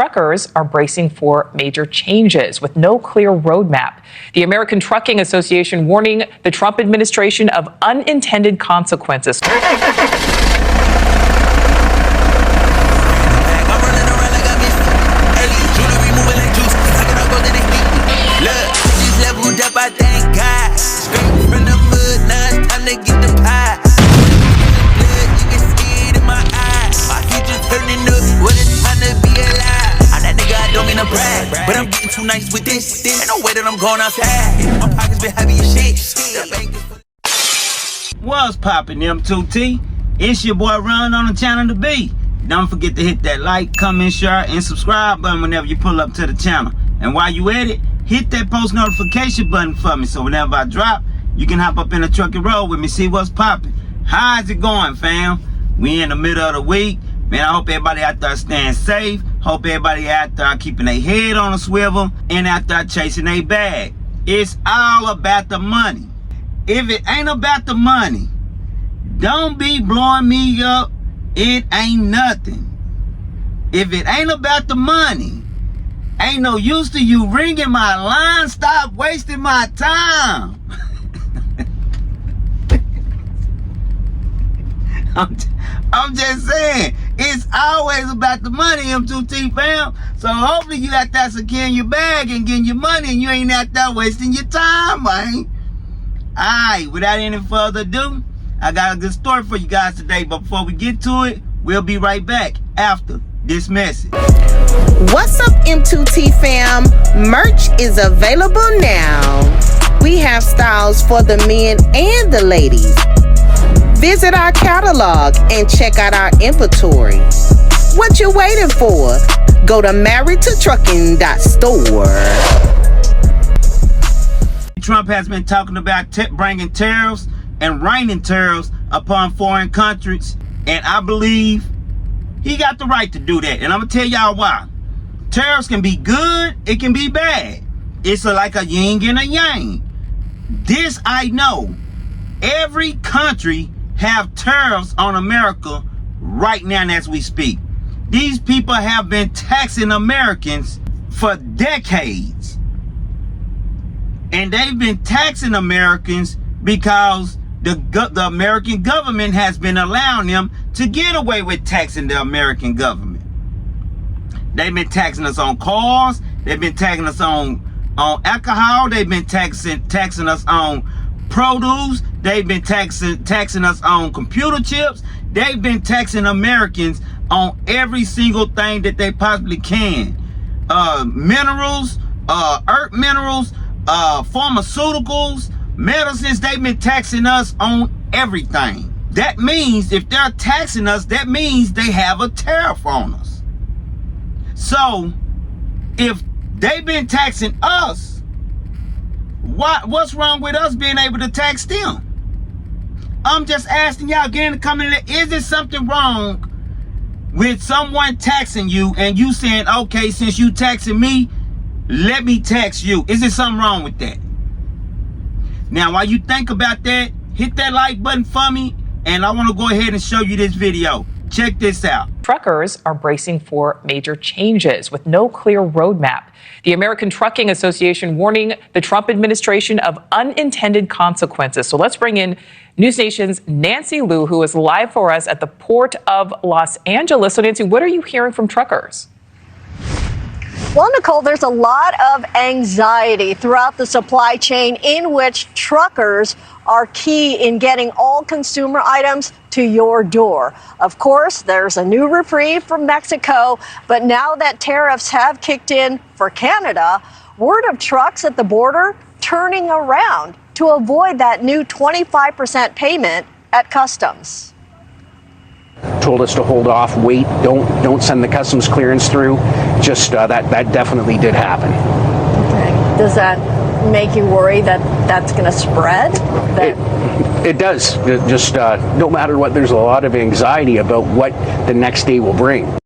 Truckers are bracing for major changes with no clear roadmap. The American Trucking Association warning the Trump administration of unintended consequences. But I'm getting too nice with this. Ain't no way that I'm going outside. My pockets been heavy as shit. What's poppin', M2T? It's your boy Ron on the channel to be. Don't forget to hit that like, comment, share, and subscribe button whenever you pull up to the channel. And while you at it, hit that post notification button for me so whenever I drop, you can hop up in the truck and roll with me, see what's poppin'. How's it going, fam? We in the middle of the week. Man, I hope everybody out there staying safe. Hope everybody out there keeping their head on a swivel and out there chasing their bag. It's all about the money. If it ain't about the money, don't be blowing me up. It ain't nothing. If it ain't about the money, ain't no use to you ringing my line. Stop wasting my time. I'm just saying, it's always about the money, M2T fam. So hopefully you out there securing your bag and getting your money and you ain't out there wasting your time, man. Alright, without any further ado, I got a good story for you guys today. But before we get to it, we'll be right back after this message. What's up, M2T fam? Merch is available now. We have styles for the men and the ladies. Visit our catalog and check out our inventory. What you waiting for? Go to marriedtotrucking.store. Trump has been talking about bringing tariffs and raining tariffs upon foreign countries, and I believe he got the right to do that. And I'm gonna tell y'all why. Tariffs can be good, it can be bad. It's like a yin and a yang. This I know. Every country have tariffs on America right now as we speak. These people have been taxing Americans for decades. And they've been taxing Americans because the American government has been allowing them to get away with taxing the American government. They've been taxing us on cars. They've been taxing us on alcohol. They've been taxing us on produce. They've been taxing us on computer chips. They've been taxing Americans on every single thing that they possibly can. Minerals, earth minerals, pharmaceuticals, medicines. They've been taxing us on everything. That means if they're taxing us, that means they have a tariff on us. So if they've been taxing us, what's wrong with us being able to tax them? I'm just asking y'all, get in the comment, is there something wrong with someone taxing you and you saying, okay, since you taxing me, let me tax you? Is there something wrong with that? Now, while you think about that, hit that like button for me, and I want to go ahead and show you this video. Check this out. Truckers are bracing for major changes with no clear roadmap. The American Trucking Association warning the Trump administration of unintended consequences. So let's bring in News Nation's Nancy Liu, who is live for us at the Port of Los Angeles. So Nancy, what are you hearing from truckers? Well, Nicole, there's a lot of anxiety throughout the supply chain in which truckers are key in getting all consumer items to your door. Of course, there's a new reprieve from Mexico, but now that tariffs have kicked in for Canada, word of trucks at the border turning around to avoid that new 25% payment at customs. Told us to hold off, wait, don't send the customs clearance through. Just that definitely did happen. Okay. Does that make you worry that that's going to spread? It does. Just no matter what, there's a lot of anxiety about what the next day will bring.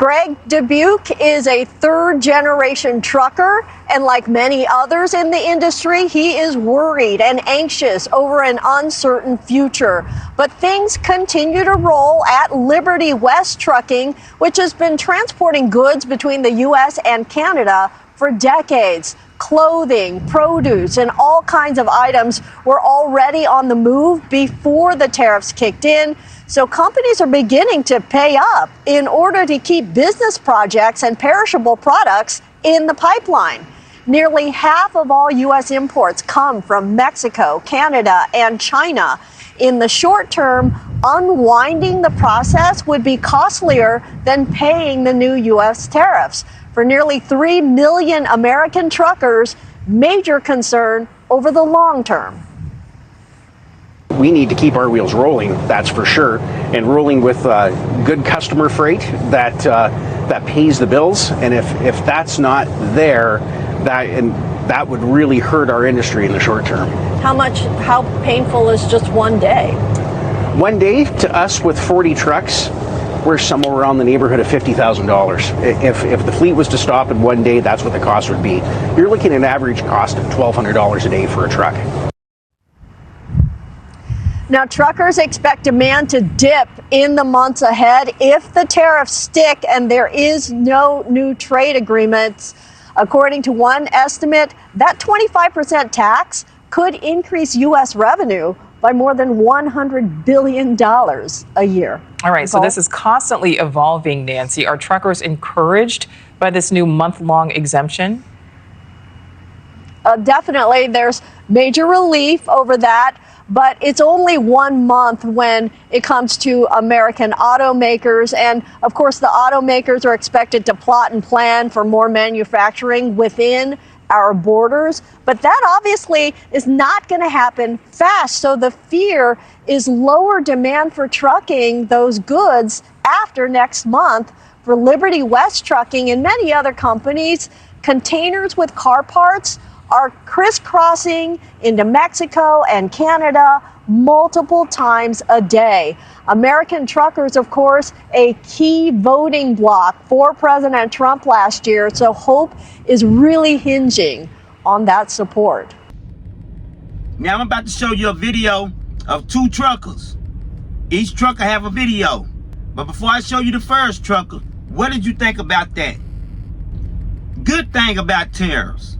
Greg Dubuque is a third-generation trucker, and like many others in the industry, he is worried and anxious over an uncertain future. But things continue to roll at Liberty West Trucking, which has been transporting goods between the U.S. and Canada for decades. Clothing, produce, and all kinds of items were already on the move before the tariffs kicked in. So companies are beginning to pay up in order to keep business projects and perishable products in the pipeline. Nearly half of all U.S. imports come from Mexico, Canada, and China. In the short term, unwinding the process would be costlier than paying the new U.S. tariffs. For nearly 3 million American truckers, major concern over the long term. We need to keep our wheels rolling, that's for sure, and rolling with good customer freight that pays the bills. And if that's not there, that would really hurt our industry in the short term. How painful is just one day? One day to us with 40 trucks, we're somewhere around the neighborhood of $50,000. If the fleet was to stop in one day, that's what the cost would be. You're looking at an average cost of $1,200 a day for a truck. Now, truckers expect demand to dip in the months ahead if the tariffs stick and there is no new trade agreements. According to one estimate, that 25% tax could increase U.S. revenue by more than $100 billion a year. All right, so this is constantly evolving, Nancy. Are truckers encouraged by this new month-long exemption? Definitely, there's major relief over that. But it's only 1 month when it comes to American automakers. And of course, the automakers are expected to plot and plan for more manufacturing within our borders. But that obviously is not going to happen fast. So the fear is lower demand for trucking those goods after next month. For Liberty West Trucking and many other companies, containers with car parts are crisscrossing into Mexico and Canada multiple times a day. American truckers, of course, a key voting bloc for President Trump last year, so hope is really hinging on that support. Now I'm about to show you a video of 2 truckers. Each trucker have a video. But before I show you the first trucker, what did you think about that? Good thing about tariffs.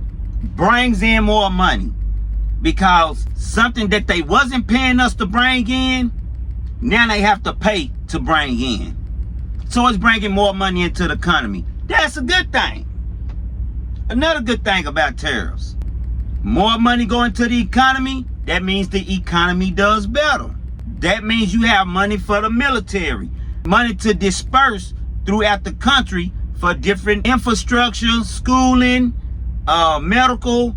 Brings in more money, because something that they wasn't paying us to bring in, now they have to pay to bring in. So it's bringing more money into the economy. That's a good thing. Another good thing about tariffs, more money going to the economy, that means the economy does better. That means you have money for the military, money to disperse throughout the country for different infrastructure, schooling, medical,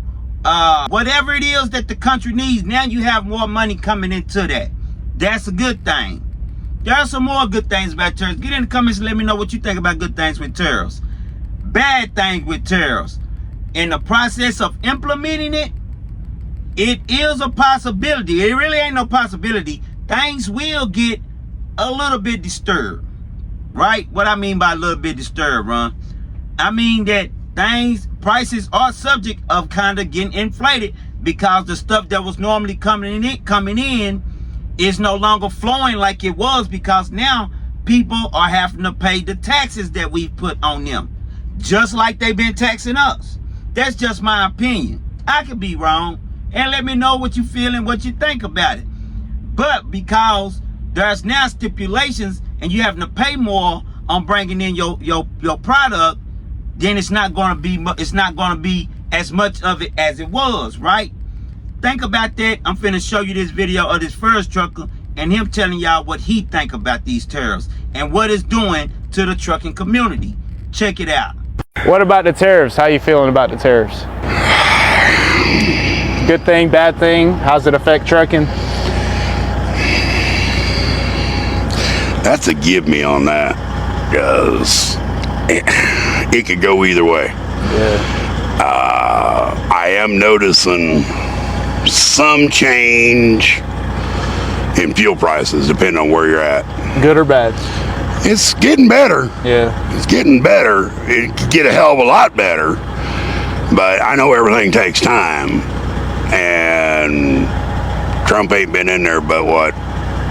whatever it is that the country needs. Now you have more money coming into that. That's a good thing. There are some more good things about tariffs. Get in the comments and let me know what you think about good things with tariffs. Bad things with tariffs. In the process of implementing it, it is a possibility. It really ain't no possibility. Things will get a little bit disturbed. Right? What I mean by a little bit disturbed, Ron? I mean that prices are subject of kind of getting inflated, because the stuff that was normally coming in is no longer flowing like it was, because now people are having to pay the taxes that we put on them, just like they've been taxing us. That's just my opinion. I could be wrong, and let me know what you feel and what you think about it. But because there's now stipulations and you having to pay more on bringing in your product, then it's not going to be as much of it as it was, right? Think about that. I'm finna show you this video of this first trucker and him telling y'all what he think about these tariffs and what it's doing to the trucking community. Check it out. What about the tariffs? How you feeling about the tariffs? Good thing, bad thing? How's it affect trucking? That's a give me on that, because it could go either way. Yeah. I am noticing some change in fuel prices depending on where you're at. Good or bad? It's getting better. Yeah. It's getting better. It could get a hell of a lot better. But I know everything takes time. And Trump ain't been in there but what?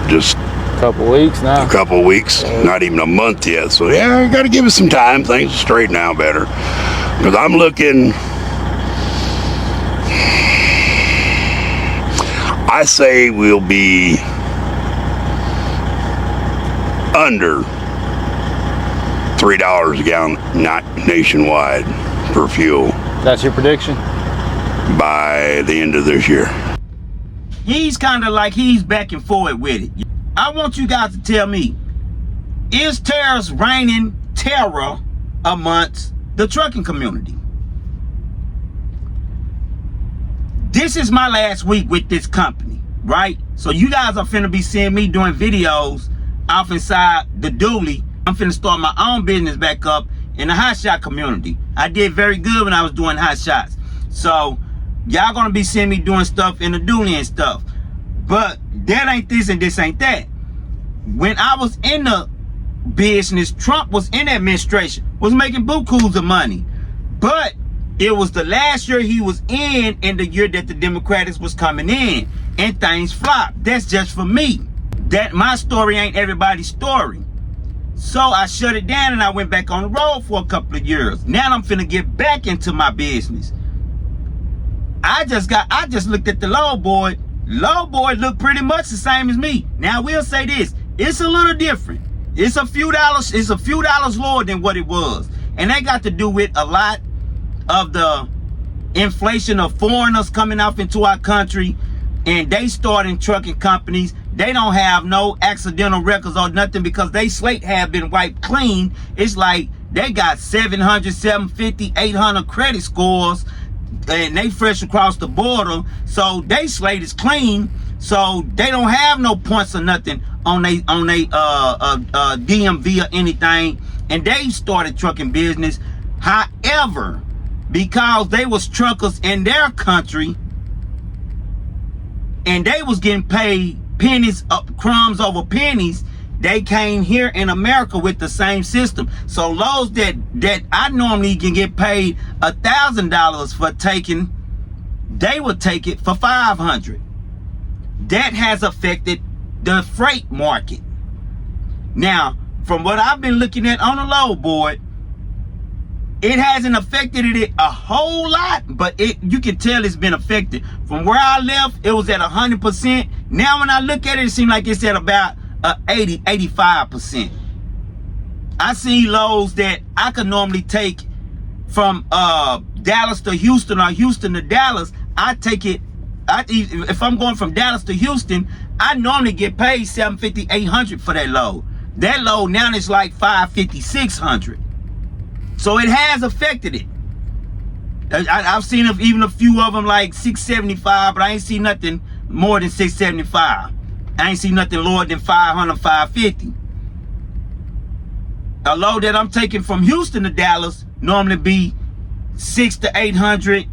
Just A couple weeks now. a couple weeks, not even a month yet. So yeah, I got to give it some time. Things will straighten out better. Because I'm looking, I say we'll be under $3 a gallon, not nationwide, for fuel That's your prediction? by the end of this year. He's kind of like he's back and forward with it. I want you guys to tell me, is tariffs reigning terror amongst the trucking community? This is my last week with this company, right? So you guys are finna be seeing me doing videos off inside the dually. I'm finna start my own business back up in the hot shot community. I did very good when I was doing hot shots. So y'all gonna be seeing me doing stuff in the dually and stuff. But that ain't this and this ain't that. When I was in the business, Trump was in the administration, was making bukus of money. But it was the last year he was in and the year that the Democrats was coming in, and things flopped. That's just for me. That my story ain't everybody's story. So I shut it down and I went back on the road for a couple of years. Now I'm finna get back into my business. I just looked at the load board. Load board looked pretty much the same as me. Now we'll say this, it's a little different. It's a few dollars lower than what it was. And that got to do with a lot of the inflation of foreigners coming off into our country, and they starting trucking companies. They don't have no accidental records or nothing because they slate have been wiped clean. It's like they got 700, 750, 800 credit scores, and they fresh across the border. So they slate is clean. So they don't have no points or nothing on they DMV or anything. And they started trucking business. However, because they was truckers in their country and they was getting paid pennies, crumbs over pennies, they came here in America with the same system. So loads that I normally can get paid $1,000 for taking, they would take it for $500. That has affected the freight market. Now, from what I've been looking at on the load board, it hasn't affected it a whole lot, but you can tell it's been affected. From where I left, it was at 100%. Now when I look at it, it seems like it's at about 80, 85%. I see loads that I could normally take from Dallas to Houston or Houston to Dallas. I take it, if I'm going from Dallas to Houston, I normally get paid $750, $800 for that load. That load now is like $550, $600. So it has affected it. I've seen even a few of them like $675, but I ain't seen nothing more than $675. I ain't seen nothing lower than $500, $550. A load that I'm taking from Houston to Dallas normally be $600 to $800.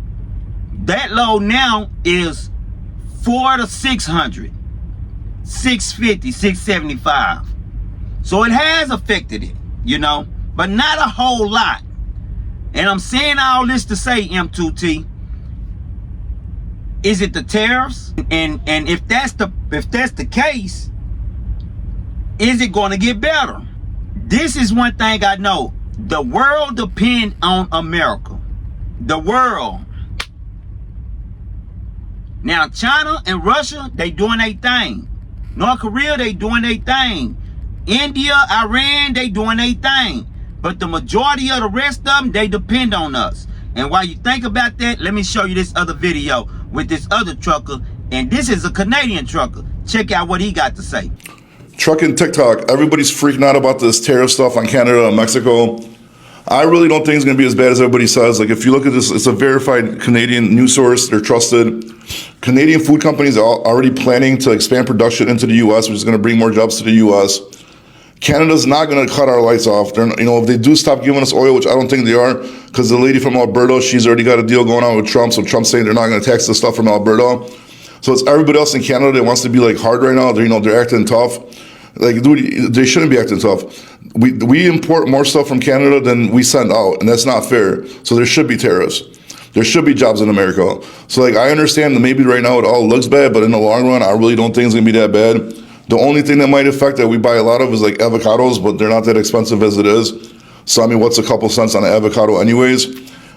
That load now is $400 to $600, $650, $675. So it has affected it, you know, but not a whole lot. And I'm saying all this to say, M2T, is it the tariffs? And if that's the case, is it going to get better? This is one thing I know. The world depends on America. The world. Now, China and Russia, they doing their thing. North Korea, they doing their thing. India, Iran, they doing their thing. But the majority of the rest of them, they depend on us. And while you think about that, let me show you this other video with this other trucker. And this is a Canadian trucker. Check out what he got to say. Trucking TikTok, everybody's freaking out about this tariff stuff on Canada and Mexico. I really don't think it's going to be as bad as everybody says. Like, if you look at this, it's a verified Canadian news source. They're trusted. Canadian food companies are already planning to expand production into the U.S., which is going to bring more jobs to the U.S. Canada's not going to cut our lights off. They're, you know, if they do stop giving us oil, which I don't think they are, because the lady from Alberta, she's already got a deal going on with Trump. So Trump's saying they're not going to tax the stuff from Alberta. So it's everybody else in Canada that wants to be like hard right now. They're acting tough. Like, dude, they shouldn't be acting tough. We import more stuff from Canada than we send out, and that's not fair. So there should be tariffs. There should be jobs in America. So, like, I understand that maybe right now it all looks bad, but in the long run, I really don't think it's gonna be that bad. The only thing that might affect that we buy a lot of is like avocados, but they're not that expensive as it is. So, I mean, what's a couple cents on an avocado anyways?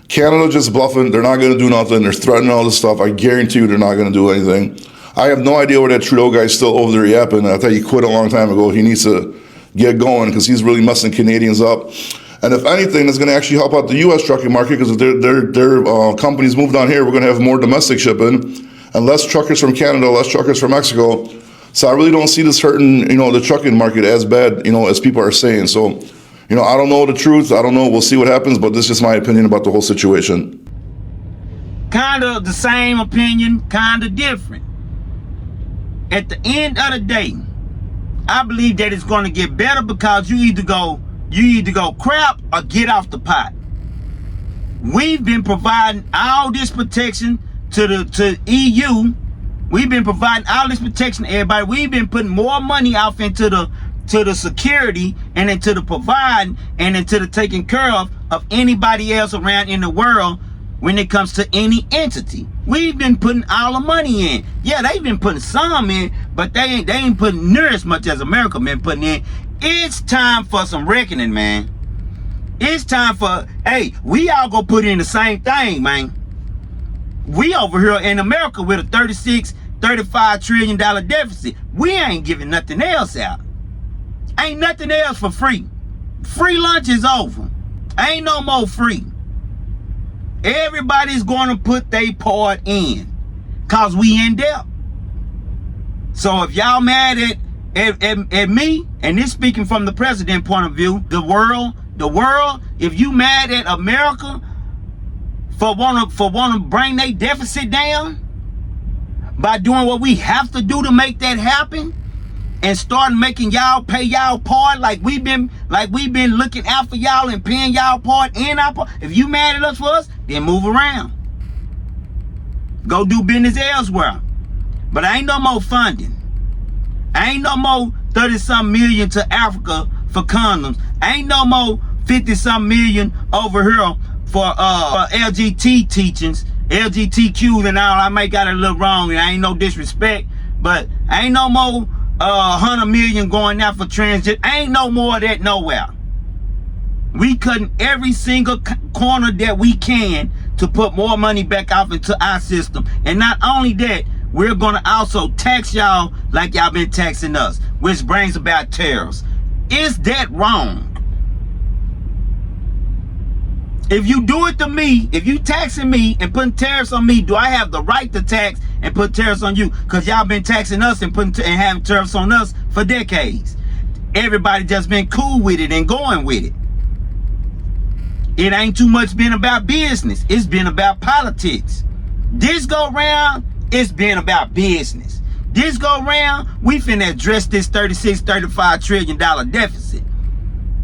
Canada just bluffing. They're not gonna do nothing. They're threatening all this stuff. I guarantee you they're not gonna do anything. I have no idea where that Trudeau guy's still over there yapping. I thought he quit a long time ago. He needs to get going because he's really messing Canadians up. And if anything, that's going to actually help out the U.S. trucking market because if their companies move down here, we're going to have more domestic shipping and less truckers from Canada, less truckers from Mexico. So I really don't see this hurting, the trucking market as bad, as people are saying. So, I don't know the truth. I don't know. We'll see what happens. But this is just my opinion about the whole situation. Kind of the same opinion, kind of different. At the end of the day, I believe that it's going to get better because you either go crap or get off the pot. We've been providing all this protection to EU. We've been providing all this protection to everybody. We've been putting more money off into the security and into the providing and into the taking care of anybody else around in the world when it comes to any entity. We've been putting all the money in. Yeah, they've been putting some in, but they ain't putting near as much as America been putting in. It's time for some reckoning, man. It's time for, hey, we all go put in the same thing, man. We over here in America with a $35 trillion deficit. We ain't giving nothing else out. Ain't nothing else for free. Free lunch is over. Ain't no more free. Everybody's going to put their part in because we in debt. So if y'all mad at me, and this speaking from the president point of view, the world, if you mad at America for want to bring their deficit down by doing what we have to do to make that happen and start making y'all pay y'all part like we've been looking out for y'all and paying y'all part in our part. If you mad at us for us, then move around. Go do business elsewhere. But ain't no more funding. Ain't no more 30-something million to Africa for condoms. Ain't no more 50-something million over here for LGBT teachings, LGBTQ and all. I may got it a little wrong and I ain't no disrespect, but ain't no more 100 million going out for transit. Ain't no more of that nowhere. We cutting every single corner that we can to put more money back off into our system. And not only that, we're gonna also tax y'all like y'all been taxing us, which brings about tariffs. Is that wrong? If you do it to me, if you taxing me and putting tariffs on me, do I have the right to tax and put tariffs on you? Because y'all been taxing us and having tariffs on us for decades. Everybody just been cool with it and going with it. It ain't too much been about business. It's been about politics. This go round, it's been about business. This go round, we finna address this $35 trillion deficit.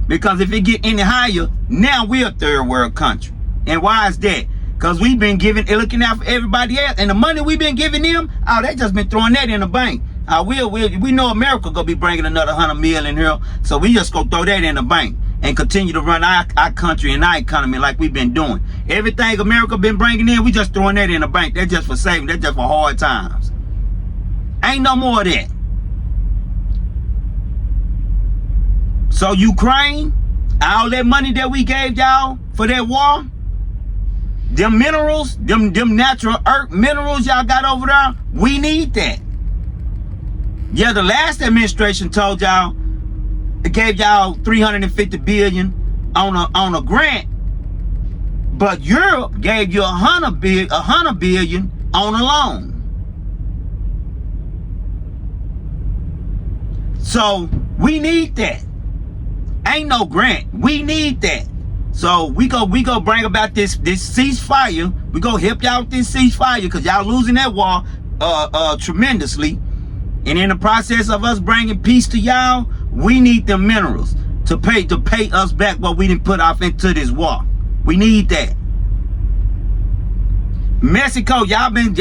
Because if it get any higher, now we're a third world country. And why is that? Because we've been looking out for everybody else. And the money we've been giving them, they just been throwing that in the bank. We know America gonna be bringing another 100 million here. So we just gonna throw that in the bank and continue to run our country and our economy like we've been doing. Everything America been bringing in, we just throwing that in the bank. That's just for saving. That's just for hard times. Ain't no more of that. So Ukraine, all that money that we gave y'all for that war, them minerals, them natural earth minerals y'all got over there, we need that. Yeah, the last administration told y'all, it gave y'all $350 billion on a grant, but Europe gave you $100 billion on a loan. So we need that. Ain't no grant. We need that. So we go bring about this ceasefire. We go help y'all with this ceasefire because y'all losing that war tremendously. And in the process of us bringing peace to y'all, we need them minerals to pay us back what we didn't put off into this war. We need that. Mexico, y'all been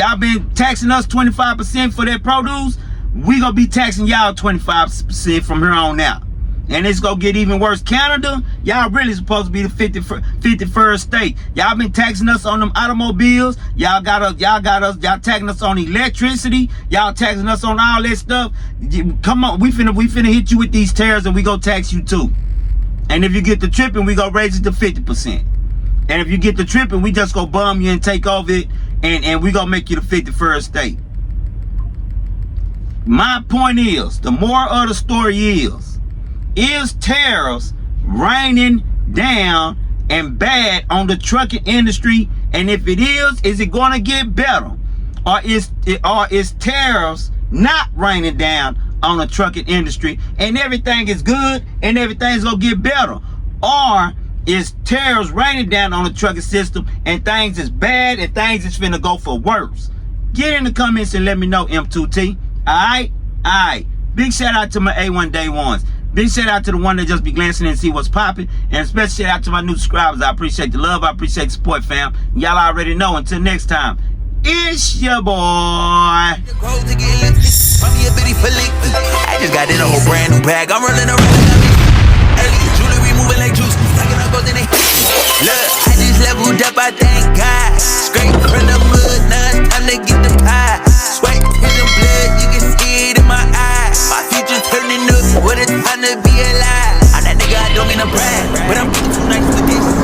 taxing us 25% for their produce. we gonna be taxing y'all 25% from here on out. And it's gonna get even worse. Canada, y'all really supposed to be the 51st state. Y'all been taxing us on them automobiles. Y'all taxing us on electricity. Y'all taxing us on all that stuff. Come on, we finna hit you with these tariffs and we gonna tax you too. And if you get the tripping, we gonna raise it to 50%. And if you get the tripping, we just gonna bum you and take over it, and we gonna make you the 51st state. My point is, the moral of the story is tariffs raining down and bad on the trucking industry? And if it is it going to get better? Or is tariffs not raining down on the trucking industry and everything is good and everything's going to get better? Or is tariffs raining down on the trucking system and things is bad and things is finna go for worse? Get in the comments and let me know, M2T. Alright. Big shout out to my A1 Day Ones. Big shout out to the one that just be glancing and see what's popping. And special shout out to my new subscribers. I appreciate the love. I appreciate the support, fam. Y'all already know. Until next time, it's your boy. I just got in a whole brand new bag. I'm running around. Jewelry moving like juice. Look, I just leveled up. I thank God. Straight from the mud. Now it's time to get the pie. Sweat in the blood. You can see it in my eyes. My future turning up. What a time to be alive. I'm that nigga, I don't mean to brag, but I'm too nice for this.